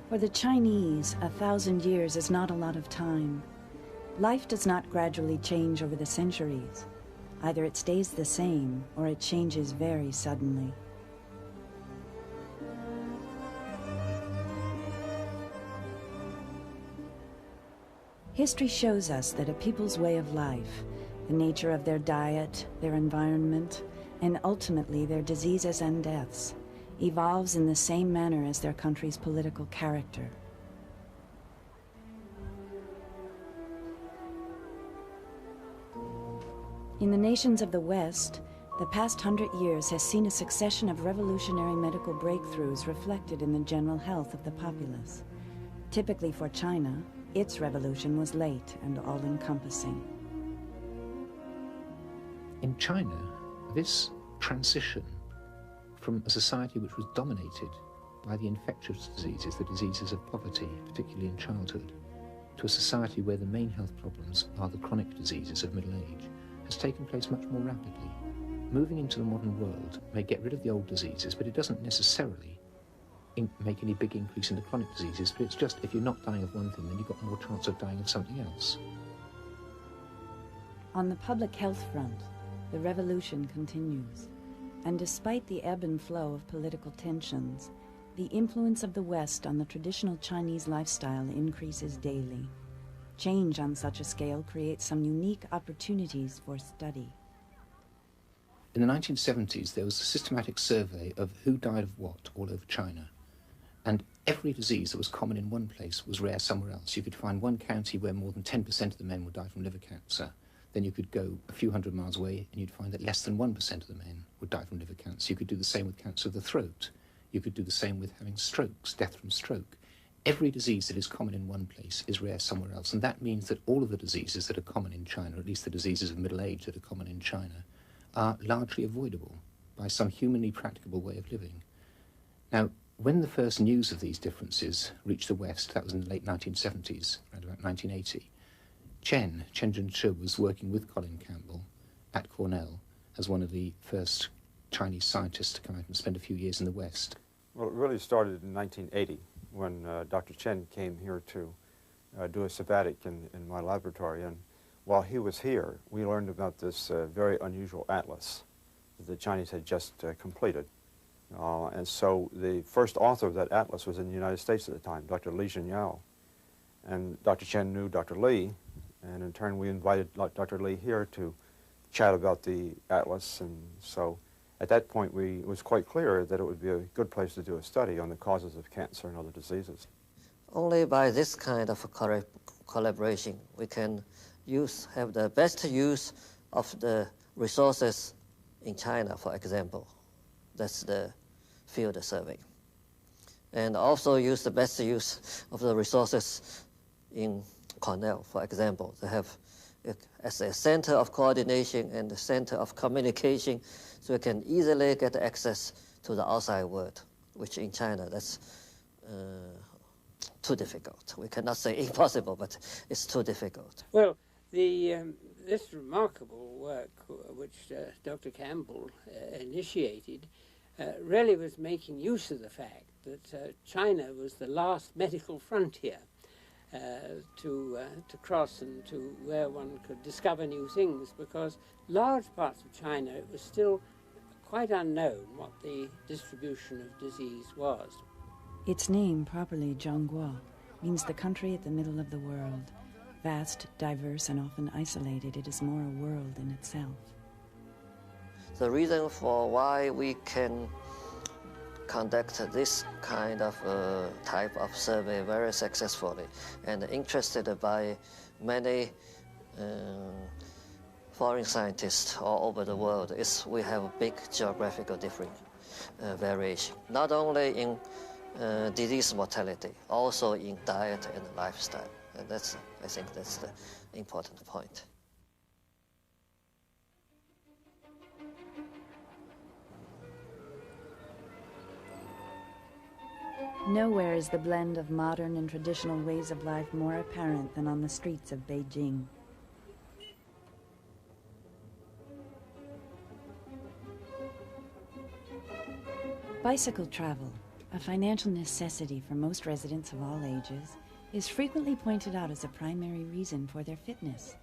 For the Chinese, 1,000 years is not a lot of time. Life does not gradually change over the centuries. Either it stays the same, or it changes very suddenly. History shows us that a people's way of life, the nature of their diet, their environment, and ultimately their diseases and deaths, evolves in the same manner as their country's political character. In the nations of the West, the past 100 years has seen a succession of revolutionary medical breakthroughs reflected in the general health of the populace. Typically for China, its revolution was late and all-encompassing. In China, this transition from a society which was dominated by the infectious diseases, the diseases of poverty, particularly in childhood, to a society where the main health problems are the chronic diseases of middle age, has taken place much more rapidly. Moving into the modern world may get rid of the old diseases, but it doesn't necessarily make any big increase in the chronic diseases, but it's just if you're not dying of one thing, then you've got more chance of dying of something else. On the public health front, the revolution continues. And despite the ebb and flow of political tensions, the influence of the West on the traditional Chinese lifestyle increases daily. Change on such a scale creates some unique opportunities for study. In the 1970s, there was a systematic survey of who died of what all over China. And every disease that was common in one place was rare somewhere else. You could find one county where more than 10% of the men would die from liver cancer. Then you could go a few hundred miles away and you'd find that less than 1% of the men would die from liver cancer. You could do the same with cancer of the throat. You could do the same with having strokes, death from stroke. Every disease that is common in one place is rare somewhere else. And that means that all of the diseases that are common in China, or at least the diseases of middle age that are common in China, are largely avoidable by some humanly practicable way of living. Now, when the first news of these differences reached the West, that was in the late 1970s, around about 1980, Chen Zhenchi was working with Colin Campbell at Cornell as one of the first Chinese scientists to come out and spend a few years in the West. Well, it really started in 1980 when Dr. Chen came here to do a sabbatic in my laboratory. And while he was here, we learned about this very unusual atlas that the Chinese had just completed. And so the first author of that atlas was in the United States at the time, Dr. Li Zhenyao. And Dr. Chen knew Dr. Li, and in turn we invited Dr. Li here to chat about the atlas. And so at that point it was quite clear that it would be a good place to do a study on the causes of cancer and other diseases. Only by this kind of collaboration we can have the best use of the resources in China, for example. That's the field survey. And also use the best use of the resources in Cornell, for example. They have as a center of coordination and a center of communication, so we can easily get access to the outside world, which in China, that's too difficult. We cannot say impossible, but it's too difficult. Well, this remarkable work, which Dr. Campbell initiated, really was making use of the fact that China was the last medical frontier to cross and to where one could discover new things, because large parts of China it was still quite unknown what the distribution of disease was. Its name, properly Zhongguo, means the country at the middle of the world. Vast, diverse, and often isolated, it is more a world in itself. The reason for why we can conduct this kind of type of survey very successfully and interested by many foreign scientists all over the world is we have a big geographical variation, not only in disease mortality, also in diet and lifestyle. And I think that's the important point. Nowhere is the blend of modern and traditional ways of life more apparent than on the streets of Beijing. Bicycle travel, a financial necessity for most residents of all ages, is frequently pointed out as a primary reason for their fitness.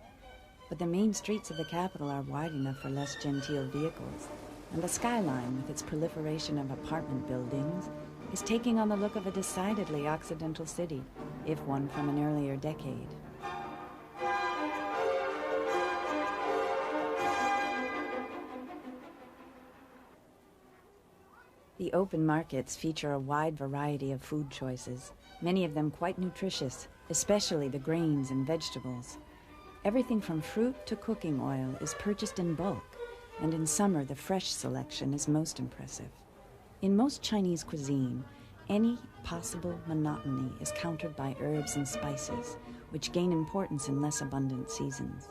But the main streets of the capital are wide enough for less genteel vehicles, and the skyline, with its proliferation of apartment buildings, is taking on the look of a decidedly Occidental city, if one from an earlier decade. The open markets feature a wide variety of food choices, many of them quite nutritious, especially the grains and vegetables. Everything from fruit to cooking oil is purchased in bulk, and in summer the fresh selection is most impressive. In most Chinese cuisine, any possible monotony is countered by herbs and spices, which gain importance in less abundant seasons.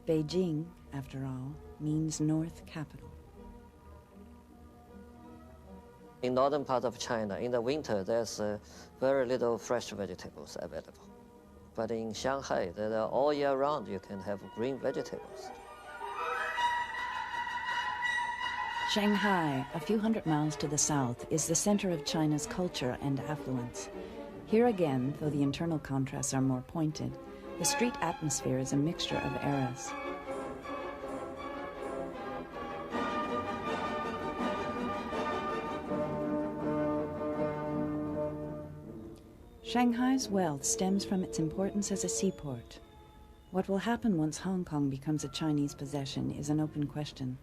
Beijing, after all, means North Capital. In northern part of China, in the winter, there's very little fresh vegetables available. But in Shanghai, there are all year round, you can have green vegetables. Shanghai, a few hundred miles to the south, is the center of China's culture and affluence. Here again, though the internal contrasts are more pointed, the street atmosphere is a mixture of eras. Shanghai's wealth stems from its importance as a seaport. What will happen once Hong Kong becomes a Chinese possession is an open question.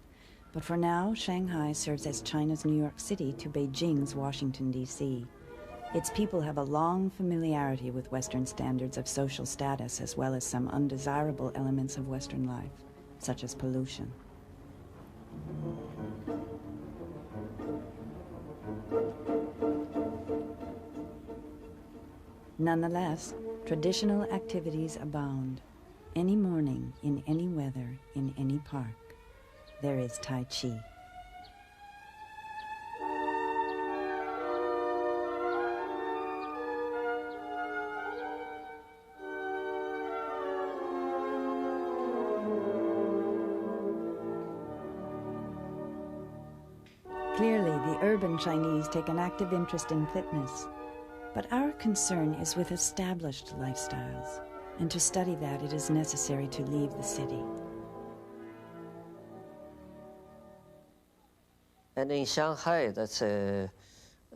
But for now, Shanghai serves as China's New York City to Beijing's Washington, D.C. Its people have a long familiarity with Western standards of social status, as well as some undesirable elements of Western life, such as pollution. Nonetheless, traditional activities abound. Any morning, in any weather, in any park, there is Tai Chi. Clearly, the urban Chinese take an active interest in fitness. But our concern is with established lifestyles, and to study that it is necessary to leave the city. And in Shanghai,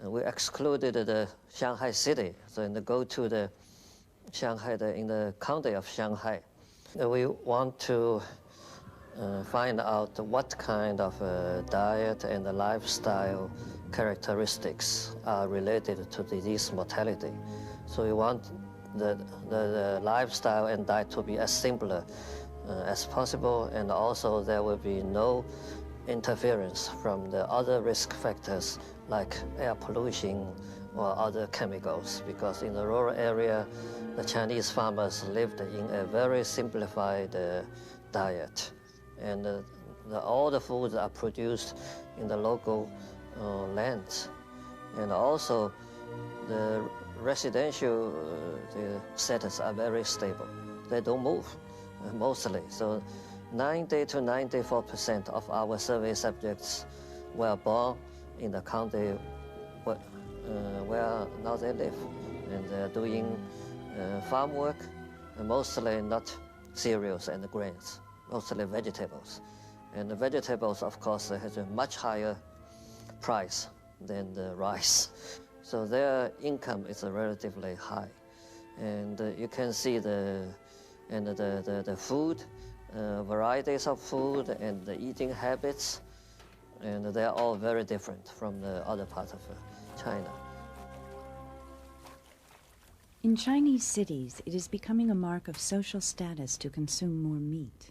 we excluded the Shanghai city, so and go to the Shanghai, in the county of Shanghai. We want to find out what kind of diet and lifestyle characteristics are related to disease mortality. So we want the lifestyle and diet to be as simple as possible, and also there will be no interference from the other risk factors like air pollution or other chemicals, because in the rural area, the Chinese farmers lived in a very simplified diet, and all the foods are produced in the local lands. And also the residential the settings are very stable. They don't move mostly. So 90 to 94% of our survey subjects were born in the county where now they live. And they're doing farm work, mostly not cereals and grains, mostly vegetables. And the vegetables, of course, has a much higher price than the rice. So their income is relatively high. And you can see the food, varieties of food and the eating habits, and they're all very different from the other parts of China. In Chinese cities, it is becoming a mark of social status to consume more meat.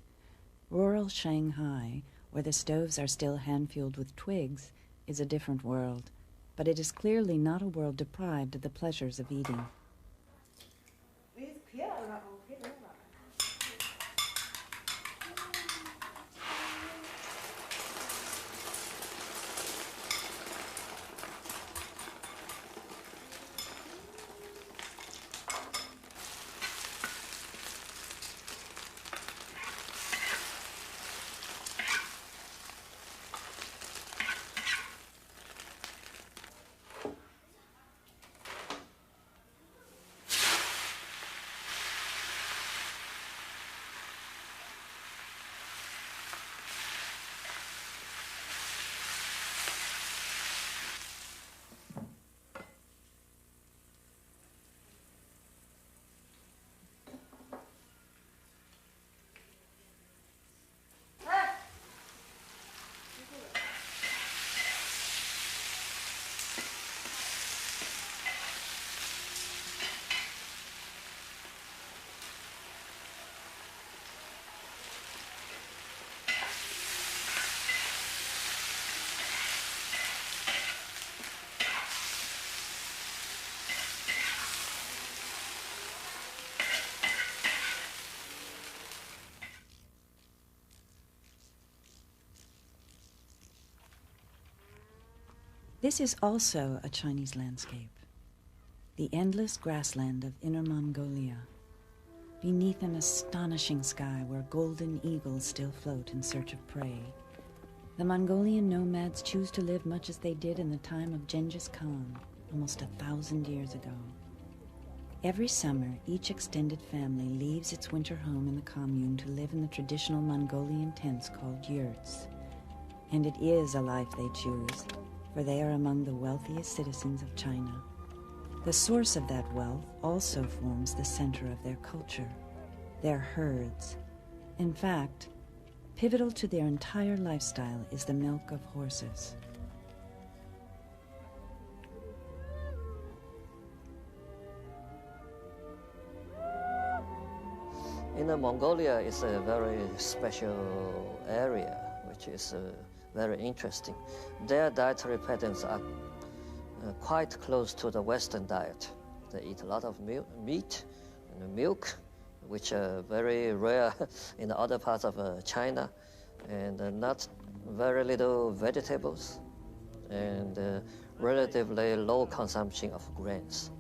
Rural Shanghai, where the stoves are still hand-fueled with twigs, is a different world, but it is clearly not a world deprived of the pleasures of eating. This is also a Chinese landscape, the endless grassland of Inner Mongolia, beneath an astonishing sky where golden eagles still float in search of prey. The Mongolian nomads choose to live much as they did in the time of Genghis Khan, almost 1,000 years ago. Every summer, each extended family leaves its winter home in the commune to live in the traditional Mongolian tents called yurts. And it is a life they choose, for they are among the wealthiest citizens of China. The source of that wealth also forms the center of their culture, their herds. In fact, pivotal to their entire lifestyle is the milk of horses. Inner Mongolia is a very special area, which is very interesting. Their dietary patterns are quite close to the Western diet. They eat a lot of meat and milk, which are very rare in the other parts of China, and not very little vegetables, and relatively low consumption of grains.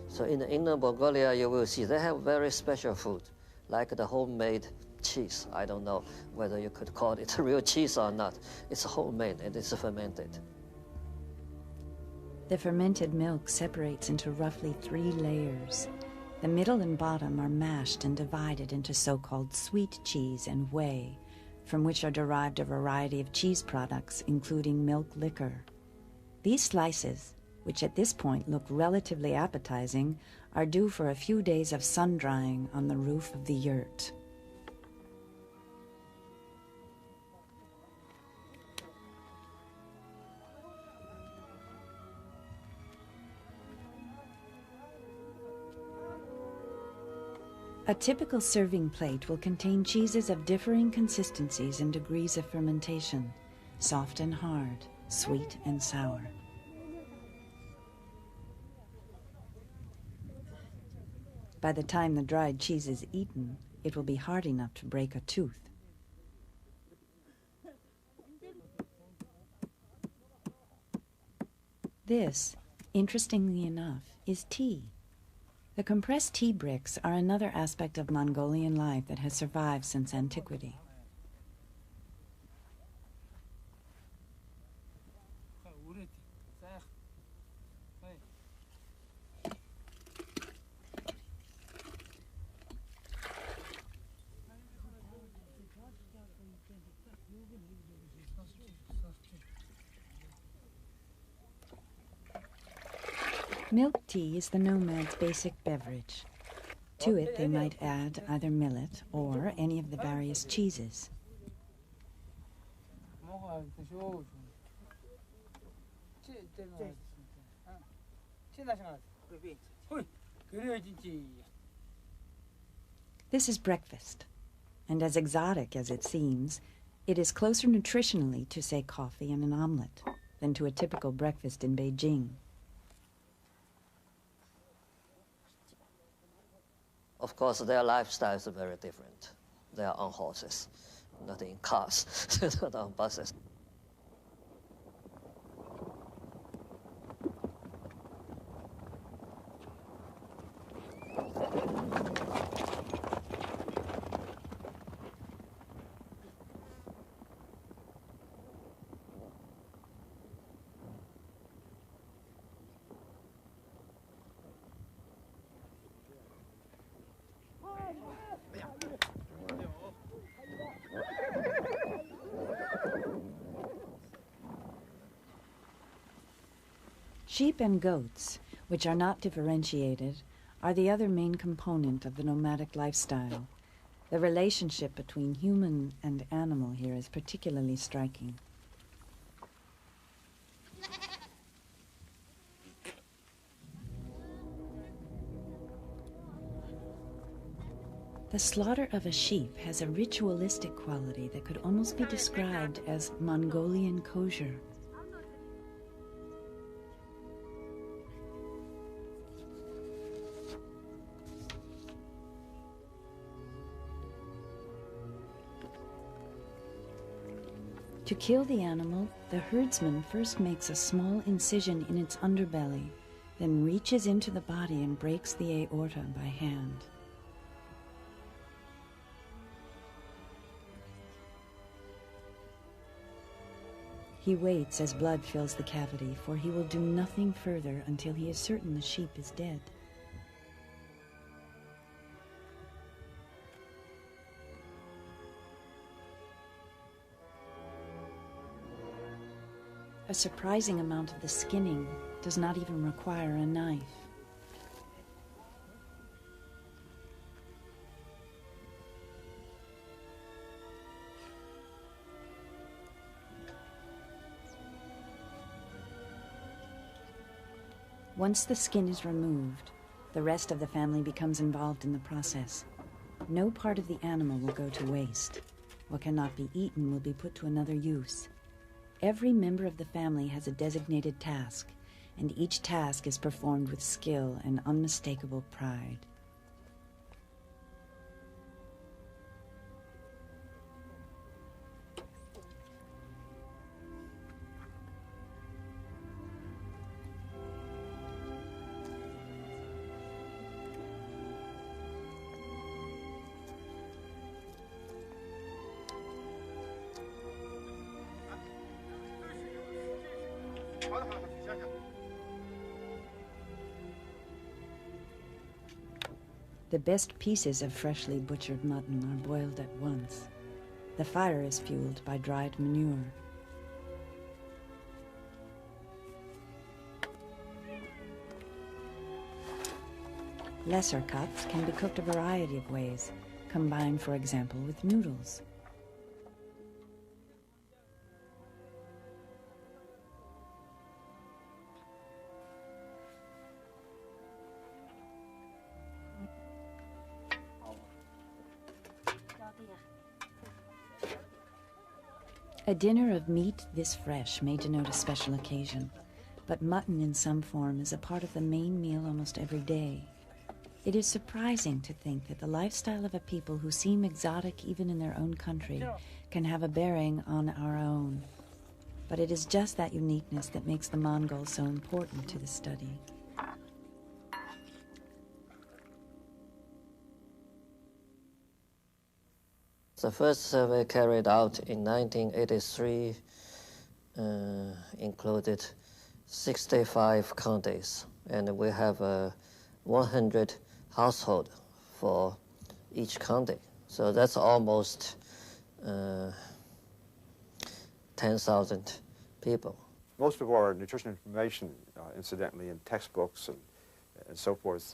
So in the Inner Mongolia, you will see they have very special food, like the homemade cheese. I don't know whether you could call it real cheese or not. It's homemade and it's fermented. The fermented milk separates into roughly 3 layers. The middle and bottom are mashed and divided into so-called sweet cheese and whey, from which are derived a variety of cheese products, including milk liquor. These slices, which at this point look relatively appetizing, are due for a few days of sun-drying on the roof of the yurt. A typical serving plate will contain cheeses of differing consistencies and degrees of fermentation, soft and hard, sweet and sour. By the time the dried cheese is eaten, it will be hard enough to break a tooth. This, interestingly enough, is tea. The compressed tea bricks are another aspect of Mongolian life that has survived since antiquity. Milk tea is the nomad's basic beverage. To it, they might add either millet or any of the various cheeses. This is breakfast, and as exotic as it seems, it is closer nutritionally to, say, coffee and an omelet than to a typical breakfast in Beijing. Of course, their lifestyles are very different. They are on horses, not in cars, not on buses. Sheep and goats, which are not differentiated, are the other main component of the nomadic lifestyle. The relationship between human and animal here is particularly striking. The slaughter of a sheep has a ritualistic quality that could almost be described as Mongolian kosher. To kill the animal, the herdsman first makes a small incision in its underbelly, then reaches into the body and breaks the aorta by hand. He waits as blood fills the cavity, for he will do nothing further until he is certain the sheep is dead. A surprising amount of the skinning does not even require a knife. Once the skin is removed, the rest of the family becomes involved in the process. No part of the animal will go to waste. What cannot be eaten will be put to another use. Every member of the family has a designated task, and each task is performed with skill and unmistakable pride. The best pieces of freshly butchered mutton are boiled at once. The fire is fueled by dried manure. Lesser cuts can be cooked a variety of ways, combined, for example, with noodles. A dinner of meat this fresh may denote a special occasion, but mutton in some form is a part of the main meal almost every day. It is surprising to think that the lifestyle of a people who seem exotic even in their own country can have a bearing on our own. But it is just that uniqueness that makes the Mongols so important to the study. The first survey carried out in 1983 included 65 counties, and we have 100 households for each county. So that's almost 10,000 people. Most of our nutrition information, incidentally, in textbooks and so forth,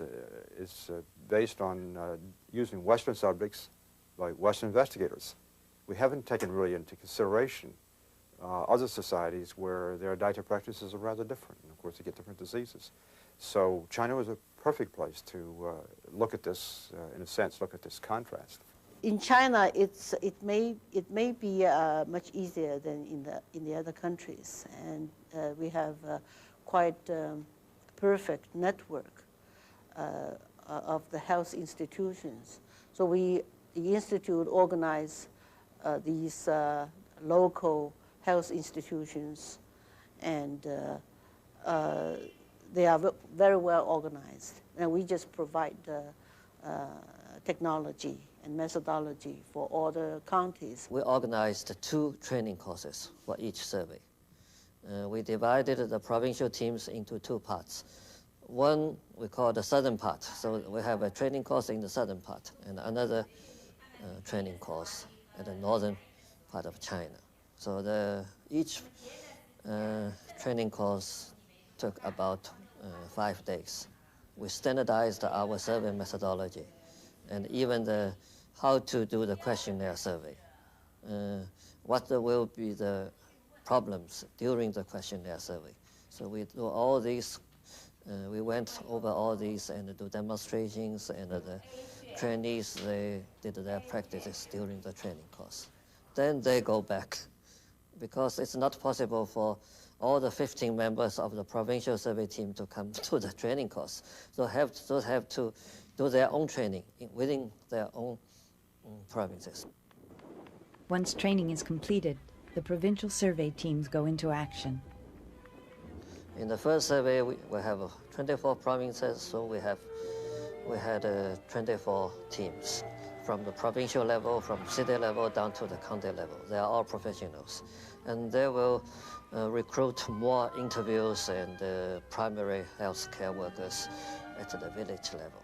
is based on using Western subjects like Western investigators. We haven't taken really into consideration other societies where their dietary practices are rather different, and of course they get different diseases. So China was a perfect place to look at this, in a sense, look at this contrast. In China, it may be much easier than in the other countries, and we have quite perfect network of the health institutions. So the institute organize these local health institutions, and they are very well organized. And we just provide technology and methodology for all the counties. We organized 2 training courses for each survey. We divided the provincial teams into 2 parts. One we call the southern part, so we have a training course in the southern part, and another training course at the northern part of China. So each training course took about 5 days. We standardized our survey methodology and even how to do the questionnaire survey. What will be the problems during the questionnaire survey. So we do all these, we went over all these and do demonstrations, and the trainees, they did their practices during the training course. Then they go back, because it's not possible for all the 15 members of the provincial survey team to come to the training course. So have to do their own training within their own provinces. Once training is completed, the provincial survey teams go into action. In the first survey, we have 24 provinces, so we had 24 teams from the provincial level, from city level down to the county level. They are all professionals, and they will recruit more interviews and primary health care workers at the village level.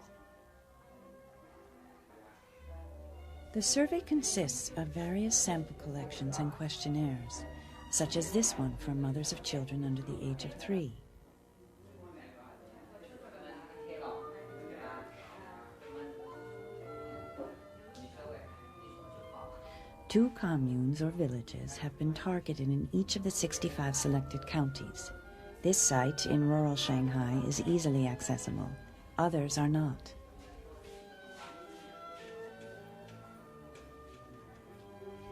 The survey consists of various sample collections and questionnaires, such as this one for mothers of children under the age of 3. Two communes or villages have been targeted in each of the 65 selected counties. This site in rural Shanghai is easily accessible. Others are not.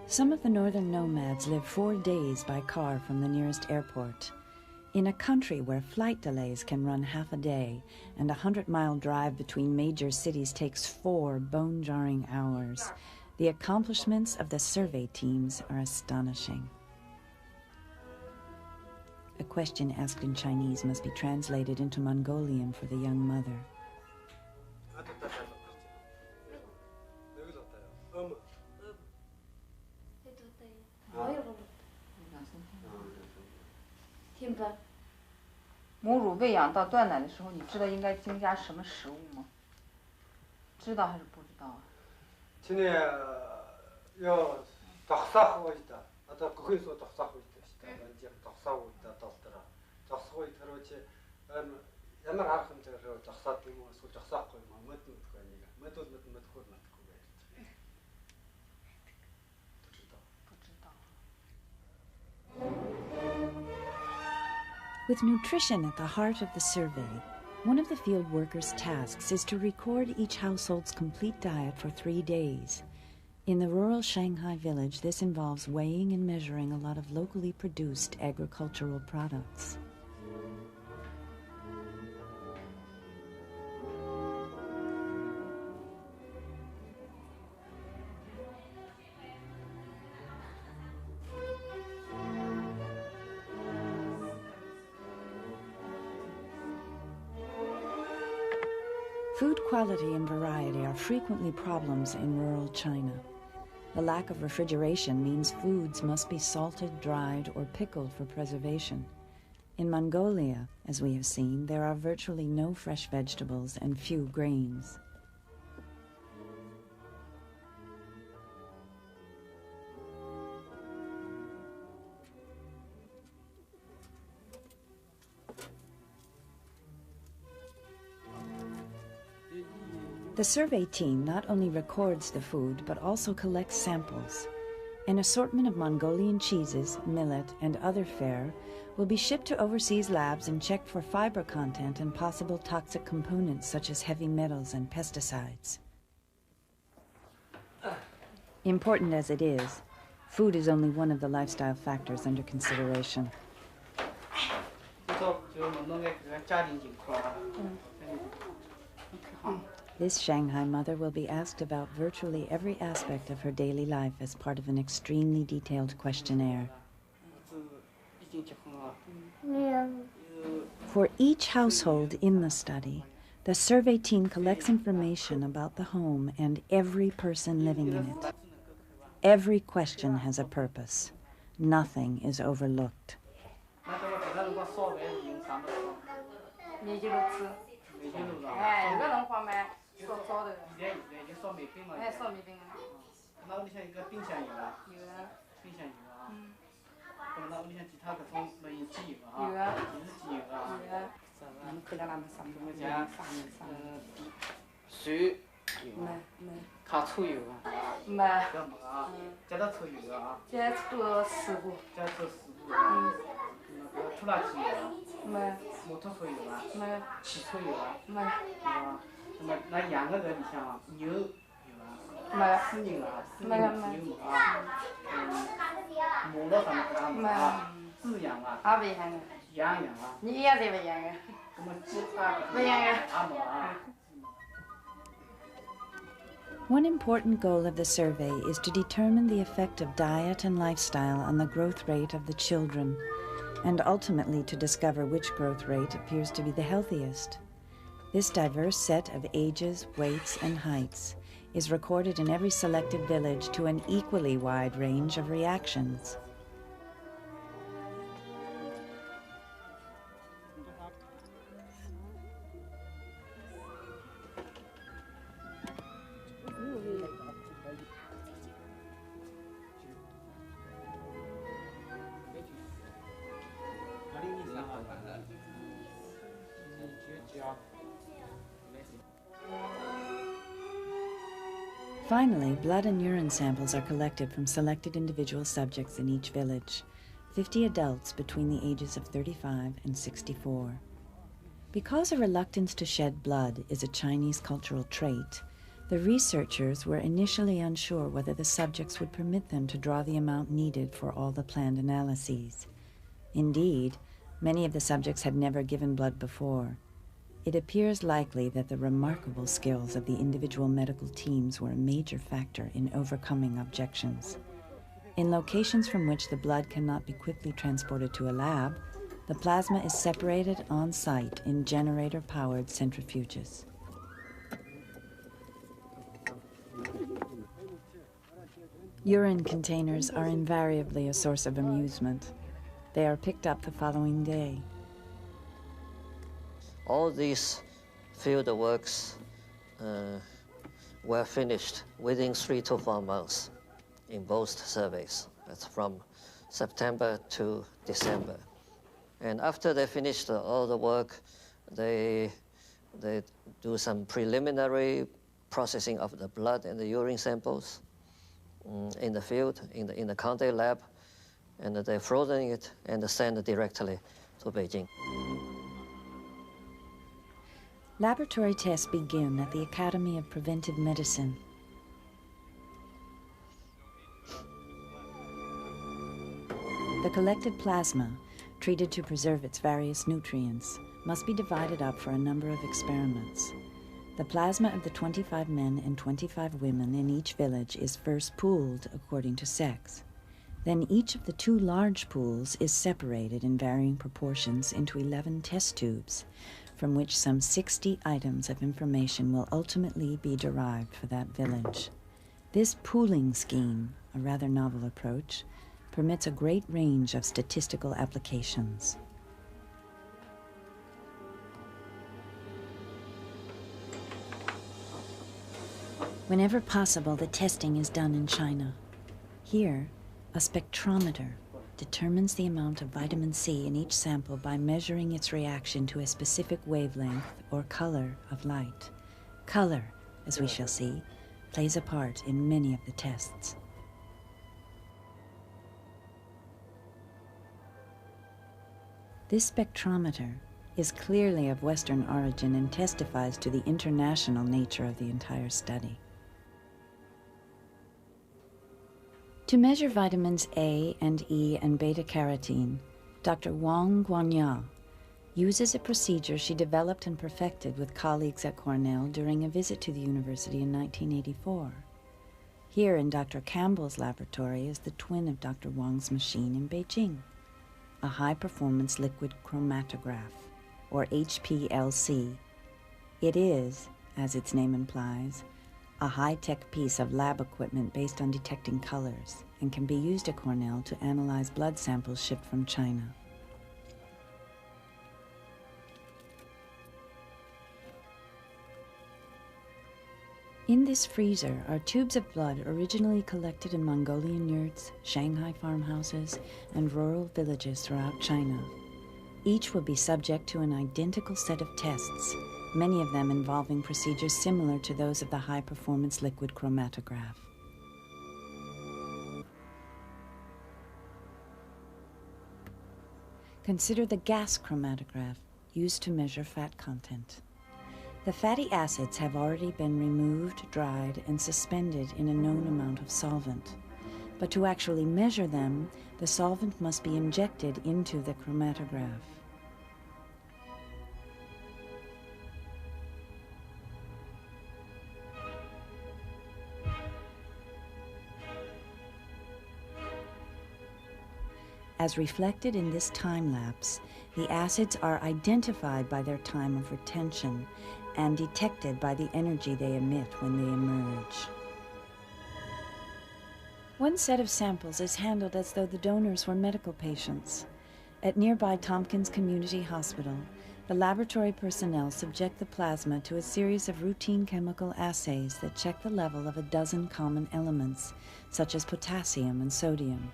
Some of the northern nomads live 4 days by car from the nearest airport. In a country where flight delays can run half a day and a 100-mile drive between major cities takes 4 bone-jarring hours, the accomplishments of the survey teams are astonishing. A question asked in Chinese must be translated into Mongolian for the young mother. With nutrition at the heart of the survey, one of the field workers' tasks is to record each household's complete diet for 3 days. In the rural Shanghai village, this involves weighing and measuring a lot of locally produced agricultural products. Food quality and variety are frequently problems in rural China. The lack of refrigeration means foods must be salted, dried, or pickled for preservation. In Mongolia, as we have seen, there are virtually no fresh vegetables and few grains. The survey team not only records the food, but also collects samples. An assortment of Mongolian cheeses, millet, and other fare will be shipped to overseas labs and checked for fiber content and possible toxic components such as heavy metals and pesticides. Important as it is, food is only one of the lifestyle factors under consideration. This Shanghai mother will be asked about virtually every aspect of her daily life as part of an extremely detailed questionnaire. For each household in the study, the survey team collects information about the home and every person living in it. Every question has a purpose. Nothing is overlooked. One important goal of the survey is to determine the effect of diet and lifestyle on the growth rate of the children, and ultimately to discover which growth rate appears to be the healthiest. This diverse set of ages, weights, and heights is recorded in every selected village to an equally wide range of reactions. Finally, blood and urine samples are collected from selected individual subjects in each village, 50 adults between the ages of 35 and 64. Because a reluctance to shed blood is a Chinese cultural trait, the researchers were initially unsure whether the subjects would permit them to draw the amount needed for all the planned analyses. Indeed, many of the subjects had never given blood before. It appears likely that the remarkable skills of the individual medical teams were a major factor in overcoming objections. In locations from which the blood cannot be quickly transported to a lab, the plasma is separated on site in generator-powered centrifuges. Urine containers are invariably a source of amusement. They are picked up the following day. All these field works were finished within 3 to 4 months in both surveys. That's from September to December. And after they finished all the work, they do some preliminary processing of the blood and the urine samples in the field, in the county lab, and they frozen it and send it directly to Beijing. Laboratory tests begin at the Academy of Preventive Medicine. The collected plasma, treated to preserve its various nutrients, must be divided up for a number of experiments. The plasma of the 25 men and 25 women in each village is first pooled according to sex. Then each of the 2 large pools is separated in varying proportions into 11 test tubes, from which some 60 items of information will ultimately be derived for that village. This pooling scheme, a rather novel approach, permits a great range of statistical applications. Whenever possible, the testing is done in China. Here, a spectrometer determines the amount of vitamin C in each sample by measuring its reaction to a specific wavelength or color of light. Color, as we shall see, plays a part in many of the tests. This spectrometer is clearly of Western origin and testifies to the international nature of the entire study. To measure vitamins A and E and beta-carotene, Dr. Wang Guanya uses a procedure she developed and perfected with colleagues at Cornell during a visit to the university in 1984. Here in Dr. Campbell's laboratory is the twin of Dr. Wang's machine in Beijing, a high-performance liquid chromatograph, or HPLC. It is, as its name implies, a high-tech piece of lab equipment based on detecting colors and can be used at Cornell to analyze blood samples shipped from China. In this freezer are tubes of blood originally collected in Mongolian yurts, Shanghai farmhouses, and rural villages throughout China. Each will be subject to an identical set of tests, many of them involving procedures similar to those of the high-performance liquid chromatograph. Consider the gas chromatograph used to measure fat content. The fatty acids have already been removed, dried, and suspended in a known amount of solvent. But to actually measure them, the solvent must be injected into the chromatograph. As reflected in this time lapse, the acids are identified by their time of retention and detected by the energy they emit when they emerge. One set of samples is handled as though the donors were medical patients. At nearby Tompkins Community Hospital, the laboratory personnel subject the plasma to a series of routine chemical assays that check the level of a dozen common elements, such as potassium and sodium.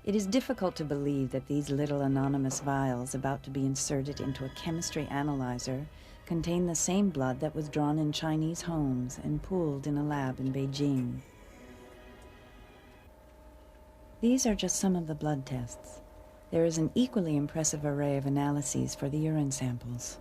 It is difficult to believe that these little anonymous vials about to be inserted into a chemistry analyzer contain the same blood that was drawn in Chinese homes and pooled in a lab in Beijing. These are just some of the blood tests. There is an equally impressive array of analyses for the urine samples.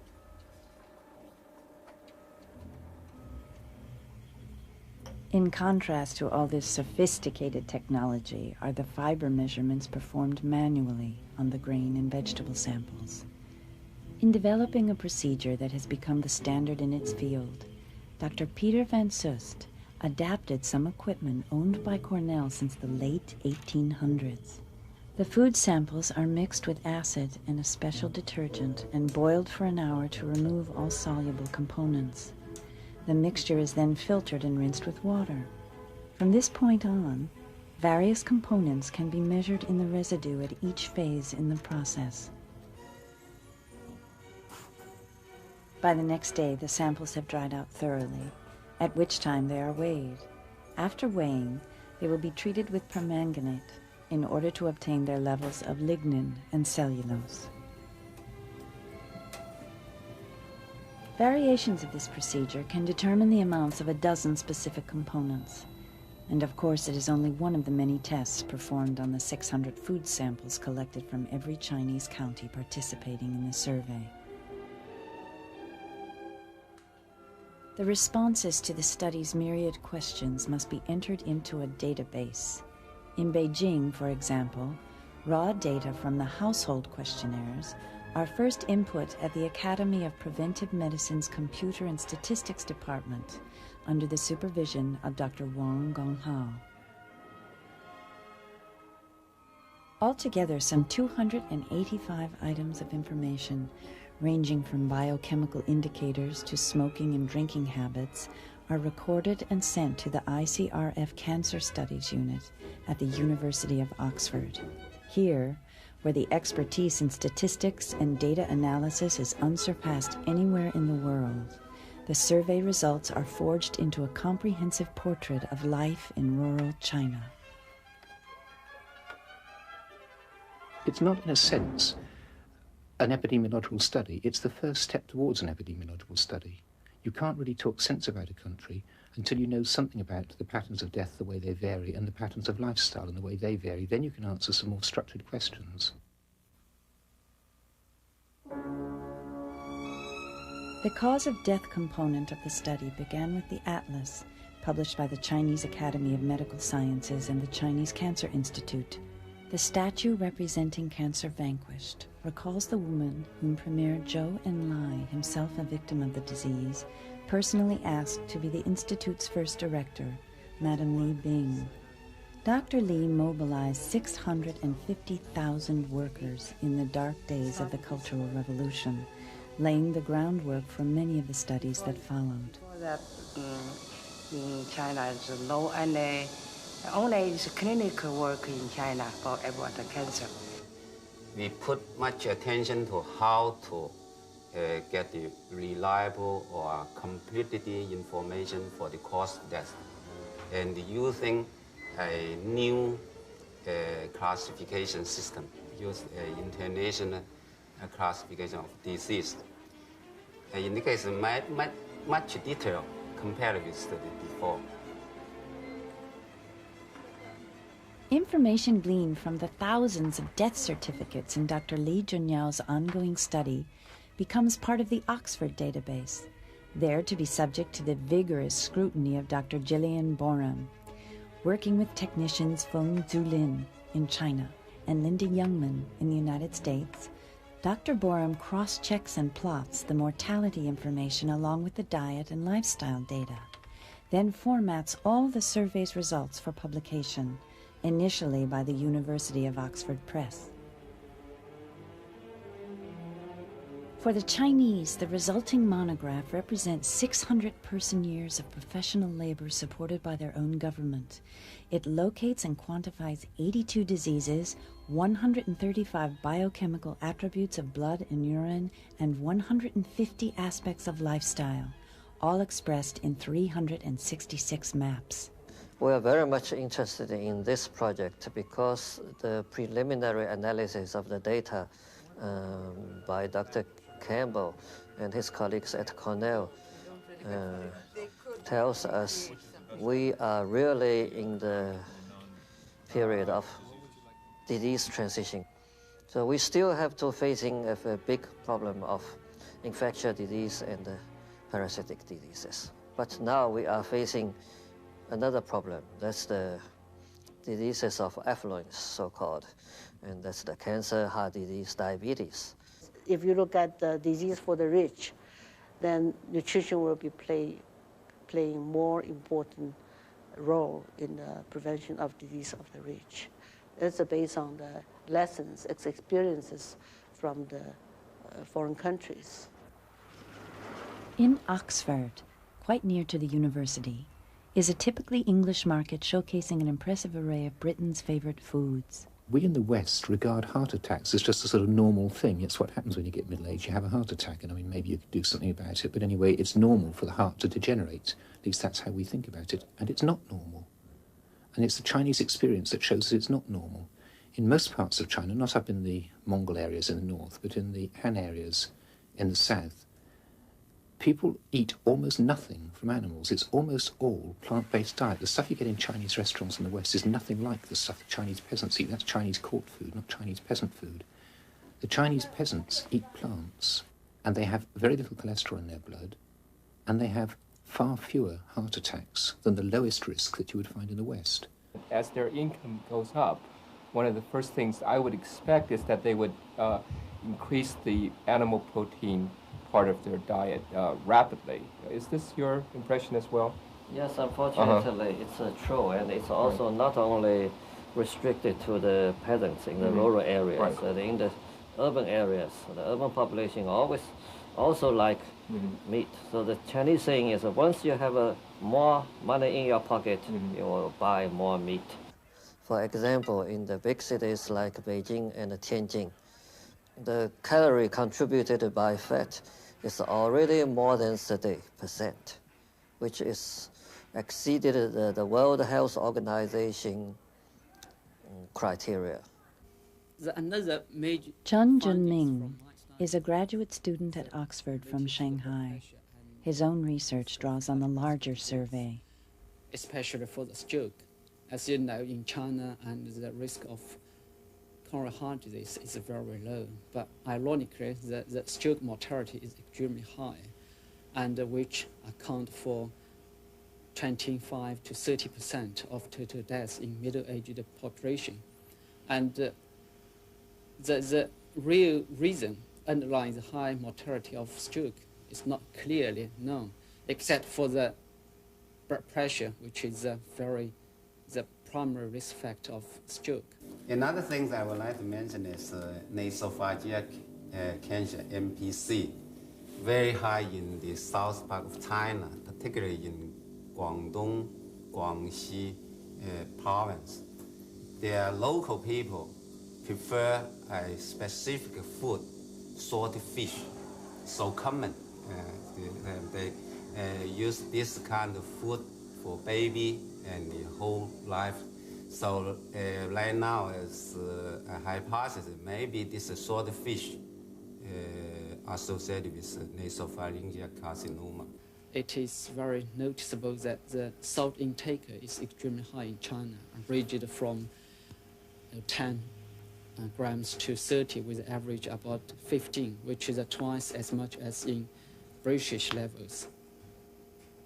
In contrast to all this sophisticated technology are the fiber measurements performed manually on the grain and vegetable samples. In developing a procedure that has become the standard in its field, Dr. Peter van Sust adapted some equipment owned by Cornell since the late 1800s. The food samples are mixed with acid and a special detergent and boiled for an hour to remove all soluble components. The mixture is then filtered and rinsed with water. From this point on, various components can be measured in the residue at each phase in the process. By the next day, the samples have dried out thoroughly, at which time they are weighed. After weighing, they will be treated with permanganate in order to obtain their levels of lignin and cellulose. Variations of this procedure can determine the amounts of a dozen specific components. And of course, it is only one of the many tests performed on the 600 food samples collected from every Chinese county participating in the survey. The responses to the study's myriad questions must be entered into a database. In Beijing, for example, raw data from the household questionnaires are first input at the Academy of Preventive Medicine's Computer and Statistics Department under the supervision of Dr. Wang Gonghao. Altogether, some 285 items of information, ranging from biochemical indicators to smoking and drinking habits, are recorded and sent to the ICRF Cancer Studies Unit at the University of Oxford. Here, where the expertise in statistics and data analysis is unsurpassed anywhere in the world, the survey results are forged into a comprehensive portrait of life in rural China. It's not, in a sense, an epidemiological study. It's the first step towards an epidemiological study. You can't really talk sense about a country until you know something about the patterns of death, the way they vary, and the patterns of lifestyle and the way they vary. Then you can answer some more structured questions. The cause of death component of the study began with the Atlas, published by the Chinese Academy of Medical Sciences and the Chinese Cancer Institute. The statue representing cancer vanquished recalls the woman whom Premier Zhou Enlai, himself a victim of the disease, personally asked to be the Institute's first director, Madame Li Bing. Dr. Li mobilized 650,000 workers in the dark days of the Cultural Revolution, laying the groundwork for many of the studies that followed. In China, it's no only clinical work in China for about the cancer. We put much attention to how to get the reliable or completely information for the cause of death, and using a new classification system, use international classification of disease. It indicates much detail compared with the before. Information gleaned from the thousands of death certificates in Dr. Li Junyao's ongoing study becomes part of the Oxford database, there to be subject to the vigorous scrutiny of Dr. Jillian Borum. Working with technicians Feng Zulin in China and Linda Youngman in the United States, Dr. Borum cross-checks and plots the mortality information along with the diet and lifestyle data, then formats all the survey's results for publication, initially by the University of Oxford Press. For the Chinese, the resulting monograph represents 600 person-years of professional labor supported by their own government. It locates and quantifies 82 diseases, 135 biochemical attributes of blood and urine, and 150 aspects of lifestyle, all expressed in 366 maps. We are very much interested in this project because the preliminary analysis of the data by Dr. Campbell and his colleagues at Cornell tells us we are really in the period of disease transition. So we still have to facing a big problem of infectious disease and parasitic diseases. But now we are facing another problem. That's the diseases of affluence, so-called, and that's the cancer, heart disease, diabetes. If you look at the disease for the rich, then nutrition will be playing more important role in the prevention of disease of the rich. It's based on the lessons, experiences from the foreign countries. In Oxford, quite near to the university, is a typically English market showcasing an impressive array of Britain's favourite foods. We in the West regard heart attacks as just a sort of normal thing. It's what happens when you get middle-aged. You have a heart attack, and I mean, maybe you could do something about it, but anyway, it's normal for the heart to degenerate. At least that's how we think about it, and it's not normal. And it's the Chinese experience that shows that it's not normal. In most parts of China, not up in the Mongol areas in the north, but in the Han areas in the south, people eat almost nothing from animals. It's almost all plant-based diet. The stuff you get in Chinese restaurants in the West is nothing like the stuff the Chinese peasants eat. That's Chinese court food, not Chinese peasant food. The Chinese peasants eat plants, and they have very little cholesterol in their blood, and they have far fewer heart attacks than the lowest risk that you would find in the West. As their income goes up, one of the first things I would expect is that they would increase the animal protein part of their diet rapidly. Is this your impression as well? Yes, unfortunately, it's true, and it's also not only restricted to the peasants in the rural areas. In the urban areas, the urban population always also like meat. So the Chinese saying is that once you have more money in your pocket, you will buy more meat. For example, in the big cities like Beijing and Tianjin, the calorie contributed by fat is already more than 30%, which is exceeded the World Health Organization criteria. Chen Junming is a graduate student at Oxford from Shanghai. His own research draws on the larger survey. Especially for the stroke. As you know, in China, and the risk of coronary heart disease is very low, but ironically, the stroke mortality is extremely high, and which account for 25 to 30% of total deaths in middle-aged population. And the real reason underlying the high mortality of stroke is not clearly known, except for the blood pressure, which is the primary risk factor of stroke. Another thing that I would like to mention is nasopharyngeal cancer, NPC, very high in the south part of China, particularly in Guangdong, Guangxi province. Their local people prefer a specific food, salted fish, so common. They use this kind of food for baby and the whole life. So right now, it's a hypothesis, maybe this salted fish associated with nasopharyngeal carcinoma. It is very noticeable that the salt intake is extremely high in China, ranged from 10 grams to 30, with an average about 15, which is twice as much as in British levels.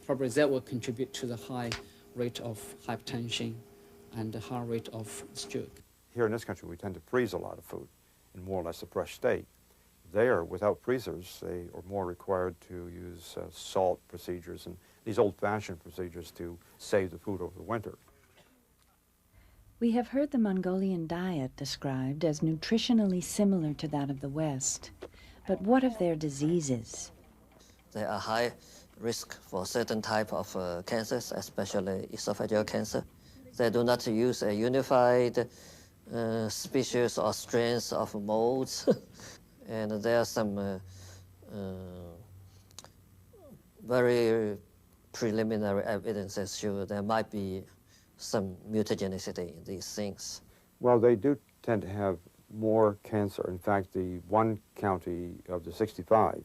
Probably that will contribute to the high rate of hypertension and the high rate of stroke. Here in this country, we tend to freeze a lot of food in more or less a fresh state. There, without freezers, they are more required to use salt procedures and these old-fashioned procedures to save the food over the winter. We have heard the Mongolian diet described as nutritionally similar to that of the West. But what of their diseases? There are high risk for certain type of cancers, especially esophageal cancer. They do not use a unified species or strains of molds. And there are some very preliminary evidences show there might be some mutagenicity in these things. Well, they do tend to have more cancer. In fact, the one county of the 65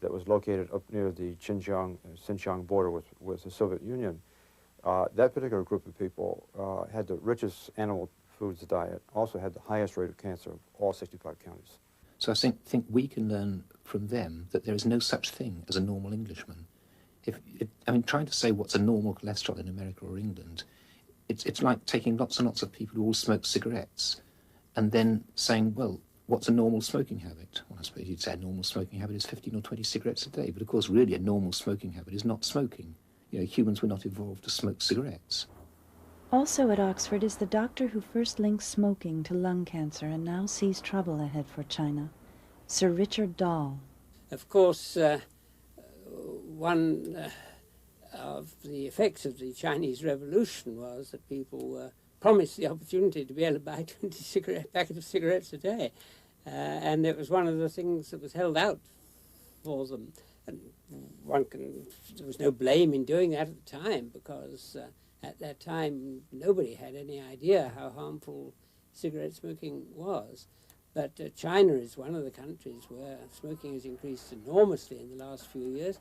that was located up near the Xinjiang border with the Soviet Union, that particular group of people had the richest animal foods diet, also had the highest rate of cancer of all 65 counties. So I think we can learn from them that there is no such thing as a normal Englishman. Trying to say what's a normal cholesterol in America or England, it's like taking lots and lots of people who all smoke cigarettes and then saying, well, what's a normal smoking habit? Well, I suppose you'd say a normal smoking habit is 15 or 20 cigarettes a day, but of course really a normal smoking habit is not smoking. You know, humans were not evolved to smoke cigarettes. Also at Oxford is the doctor who first linked smoking to lung cancer and now sees trouble ahead for China, Sir Richard Dahl. Of course, one of the effects of the Chinese Revolution was that people were promised the opportunity to be able to buy 20 packets of cigarettes a day. And it was one of the things that was held out for them. And there was no blame in doing that at the time, because at that time nobody had any idea how harmful cigarette smoking was. But China is one of the countries where smoking has increased enormously in the last few years,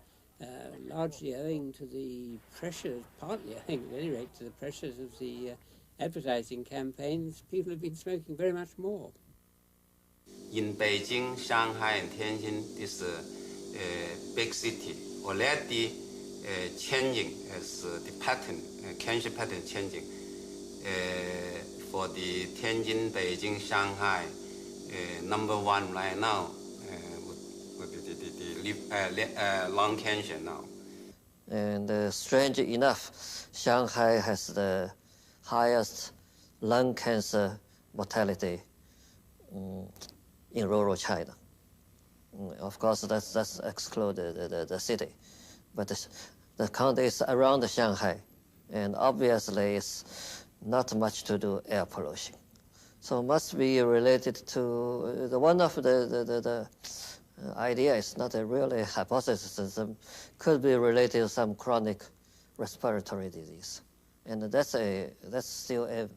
largely owing to the pressures, partly I think at any rate to the pressures of the advertising campaigns. People have been smoking very much more. In Beijing, Shanghai and Tianjin, this big city already changing as the pattern, cancer pattern changing. For the Tianjin, Beijing, Shanghai, number one right now would be the lung cancer now. And strange enough, Shanghai has the highest lung cancer mortality in rural China. Of course, that's excluded the city, but the county is around Shanghai, and obviously it's not much to do air pollution. So must be related to one of the idea is not a really hypothesis. Could be related to some chronic respiratory disease, and that's still a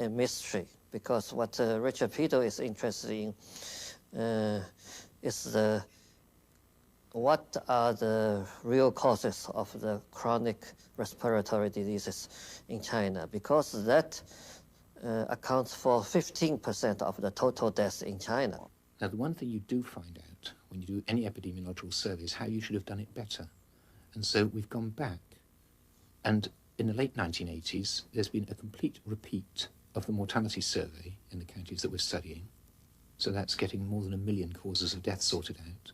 mystery, because what Richard Peto is interested in is what are the real causes of the chronic respiratory diseases in China, because that accounts for 15% of the total deaths in China. Now, the one thing you do find out when you do any epidemiological survey is how you should have done it better. And so we've gone back, and in the late 1980s, there's been a complete repeat of the mortality survey in the counties that we're studying. So that's getting more than 1 million causes of death sorted out.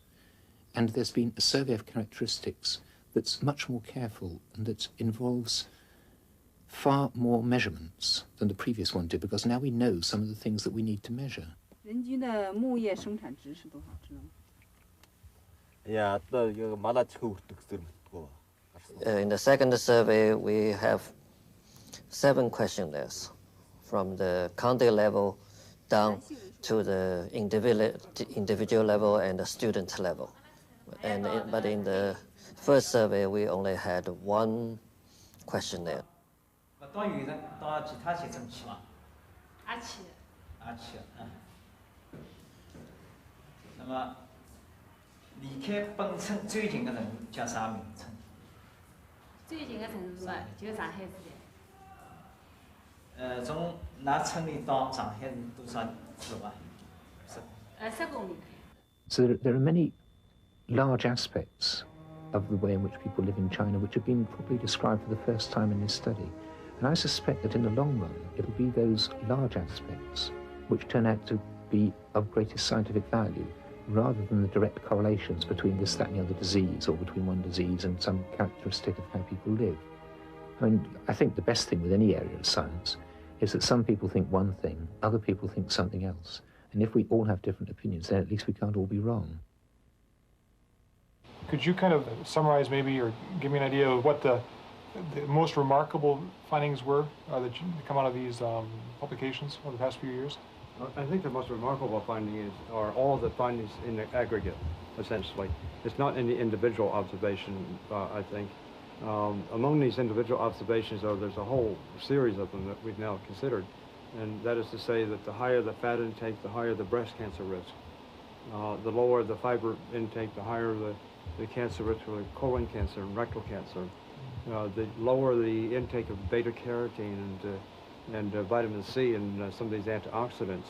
And there's been a survey of characteristics that's much more careful and that involves far more measurements than the previous one did, because now we know some of the things that we need to measure. 人均的牧业生产值是多少？知道吗？ In the second survey, we have 7 questionnaires from the county level down to the individual level and the student level. But in the first survey, we only had 1 questionnaire. 当有人到其他县城去嘛？阿七。阿七，那么离开本村最近的人叫啥名称？最近的城市嘛，就上海市的。从那村里到上海是多少路啊？10公里。So there are many large aspects of the way in which people live in China which have been probably described for the first time in this study. And I suspect that in the long run, it'll be those large aspects which turn out to be of greatest scientific value, rather than the direct correlations between this, that, and the other disease, or between one disease and some characteristic of how people live. I think the best thing with any area of science is that some people think one thing, other people think something else. And if we all have different opinions, then at least we can't all be wrong. Could you kind of summarize maybe or give me an idea of what the most remarkable findings were that come out of these publications over the past few years? I think the most remarkable finding are all the findings in the aggregate, essentially. It's not any individual observation, I think. Among these individual observations, though, there's a whole series of them that we've now considered, and that is to say that the higher the fat intake, the higher the breast cancer risk. The lower the fiber intake, the higher the cancer risk for colon cancer and rectal cancer. The lower the intake of beta-carotene and vitamin C and some of these antioxidants,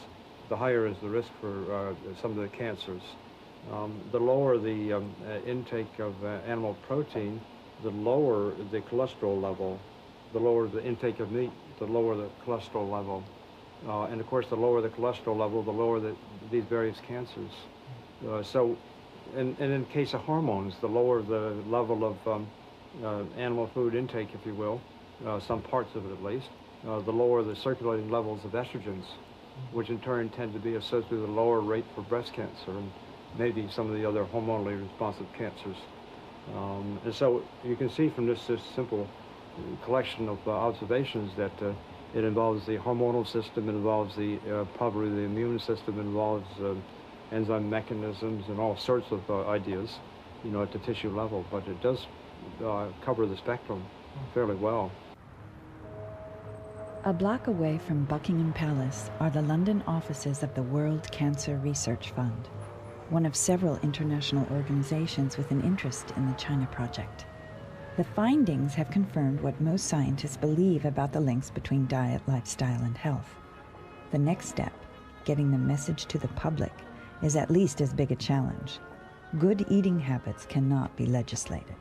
the higher is the risk for some of the cancers. The lower the intake of animal protein, the lower the cholesterol level, the lower the intake of meat, the lower the cholesterol level. And of course, the lower the cholesterol level, the lower these various cancers. And in case of hormones, the lower the level of animal food intake, if you will, some parts of it at least, the lower the circulating levels of estrogens, which in turn tend to be associated with a lower rate for breast cancer and maybe some of the other hormonally responsive cancers. And so you can see from this simple collection of observations that it involves the hormonal system, it involves probably the immune system, it involves enzyme mechanisms and all sorts of ideas, you know, at the tissue level, but it does cover the spectrum fairly well. A block away from Buckingham Palace are the London offices of the World Cancer Research Fund, one of several international organizations with an interest in the China project. The findings have confirmed what most scientists believe about the links between diet, lifestyle, and health. The next step, getting the message to the public, is at least as big a challenge. Good eating habits cannot be legislated.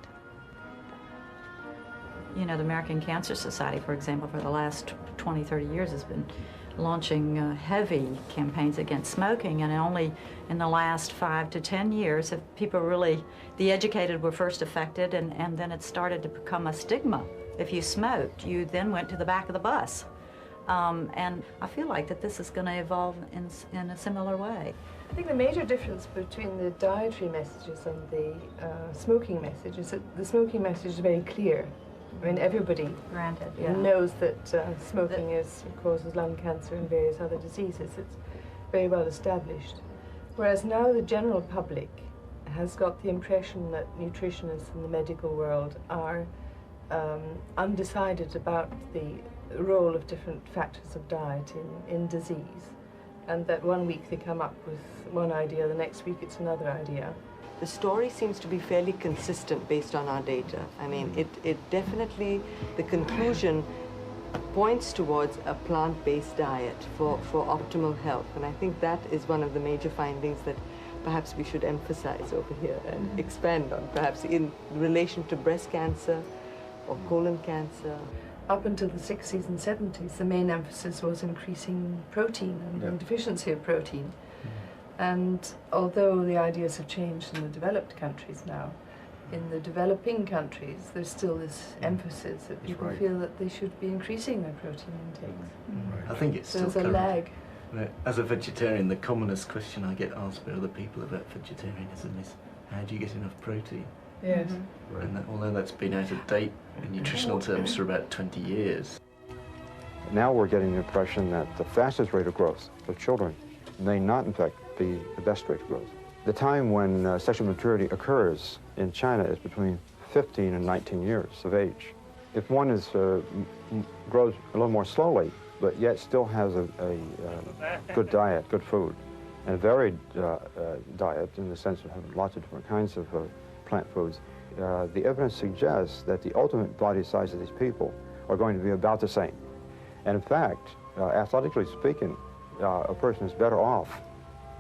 You know, the American Cancer Society, for example, for the last 20, 30 years has been launching heavy campaigns against smoking, and only in the last 5 to 10 years have people really, the educated were first affected, and then it started to become a stigma. If you smoked, you then went to the back of the bus. And I feel like that this is going to evolve in a similar way. I think the major difference between the dietary messages and the smoking message is that the smoking message is very clear. I mean, everybody knows that smoking causes lung cancer and various other diseases. It's very well established. Whereas now the general public has got the impression that nutritionists in the medical world are undecided about the role of different factors of diet in disease, and that one week they come up with one idea, the next week it's another idea. The story seems to be fairly consistent based on our data. I mean, it definitely, the conclusion points towards a plant-based diet for optimal health. And I think that is one of the major findings that perhaps we should emphasize over here and expand on, perhaps in relation to breast cancer or colon cancer. Up until the 60s and 70s, the main emphasis was increasing protein and deficiency of protein. And although the ideas have changed in the developed countries now, in the developing countries, there's still this emphasis that people feel that they should be increasing their protein intake. I think it's still there's a lag. As a vegetarian, the commonest question I get asked by other people about vegetarianism is, how do you get enough protein? Yes. And although that's been out of date in nutritional terms for about 20 years. Now we're getting the impression that the fastest rate of growth of children may not, in fact, be the best rate of growth. The time when sexual maturity occurs in China is between 15 and 19 years of age. If one grows a little more slowly, but yet still has a good diet, good food, and a varied diet in the sense of having lots of different kinds of plant foods, the evidence suggests that the ultimate body size of these people are going to be about the same. And in fact, athletically speaking, a person is better off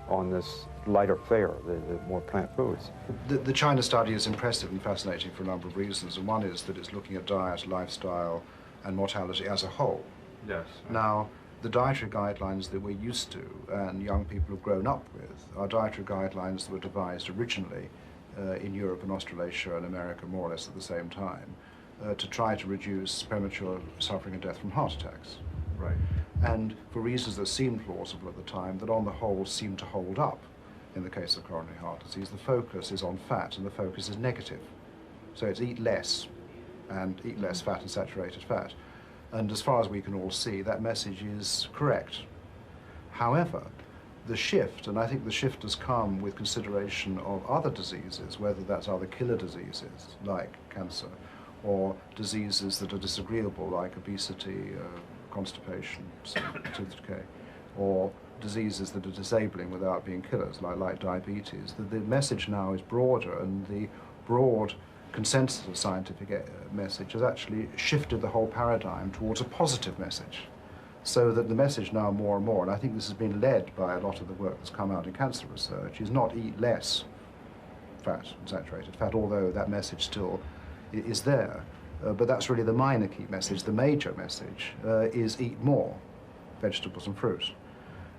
on this lighter fare, the more plant foods. The China study is impressive and fascinating for a number of reasons, and one is that it's looking at diet, lifestyle, and mortality as a whole. Yes. Now, the dietary guidelines that we're used to and young people have grown up with are dietary guidelines that were devised originally in Europe and Australasia and America more or less at the same time to try to reduce premature suffering and death from heart attacks. Right. And for reasons that seemed plausible at the time, that on the whole seemed to hold up. in the case of coronary heart disease. The focus is on fat, and the focus is negative. So it's eat less, and eat less fat and saturated fat. And as far as we can all see, that message is correct. However, the shift, and I think the shift has come with consideration of other diseases, whether that's other killer diseases like cancer, or diseases that are disagreeable like obesity, constipation, tooth decay, or diseases that are disabling without being killers like diabetes. The message now is broader, and the broad consensus of scientific message has actually shifted the whole paradigm towards a positive message. So that the message now more and more, and I think this has been led by a lot of the work that's come out in cancer research, is not eat less fat and saturated fat, although that message still is there. But that's really the minor key message. The major message is eat more vegetables and fruit.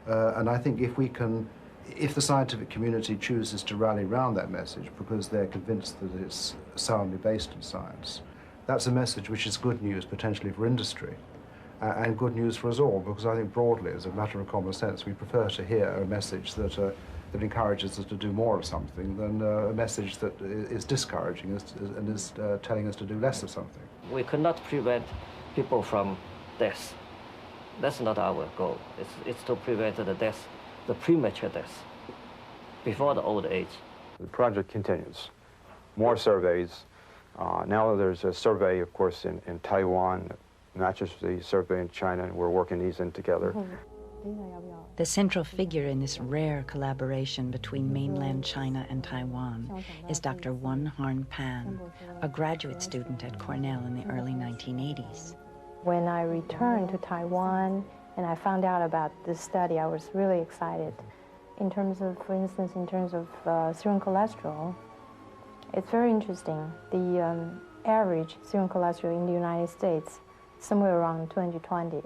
And I think if the scientific community chooses to rally around that message because they're convinced that it's soundly based in science, that's a message which is good news potentially for industry. And good news for us all, because I think broadly, as a matter of common sense, we prefer to hear a message that encourages us to do more of something than a message that is discouraging us and is telling us to do less of something. We could not prevent people from death. That's not our goal. It's to prevent the death, the premature death, before the old age. The project continues. More surveys. Now there's a survey, of course, in Taiwan, not just the survey in China, and we're working these in together. The central figure in this rare collaboration between mainland China and Taiwan is Dr. Wen Harn Pan, a graduate student at Cornell in the early 1980s. When I returned to Taiwan and I found out about this study, I was really excited. In terms of, for instance, in terms of serum cholesterol, it's very interesting. The average serum cholesterol in the United States somewhere around 220.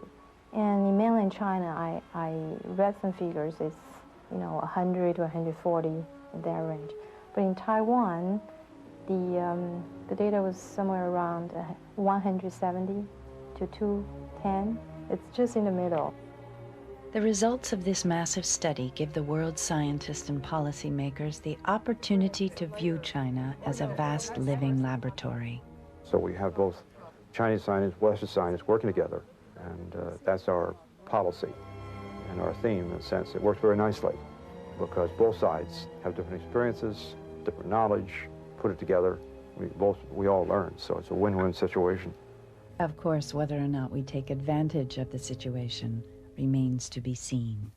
And in mainland China, I read some figures, it's 100 to 140 in that range. But in Taiwan, the data was somewhere around 170 to 210. It's just in the middle. The results of this massive study give the world's scientists and policymakers the opportunity to view China as a vast living laboratory. So we have both Chinese scientists, Western scientists working together, and that's our policy and our theme in a sense. It works very nicely because both sides have different experiences, different knowledge, put it together, we all learn, so it's a win-win situation. Of course, whether or not we take advantage of the situation remains to be seen.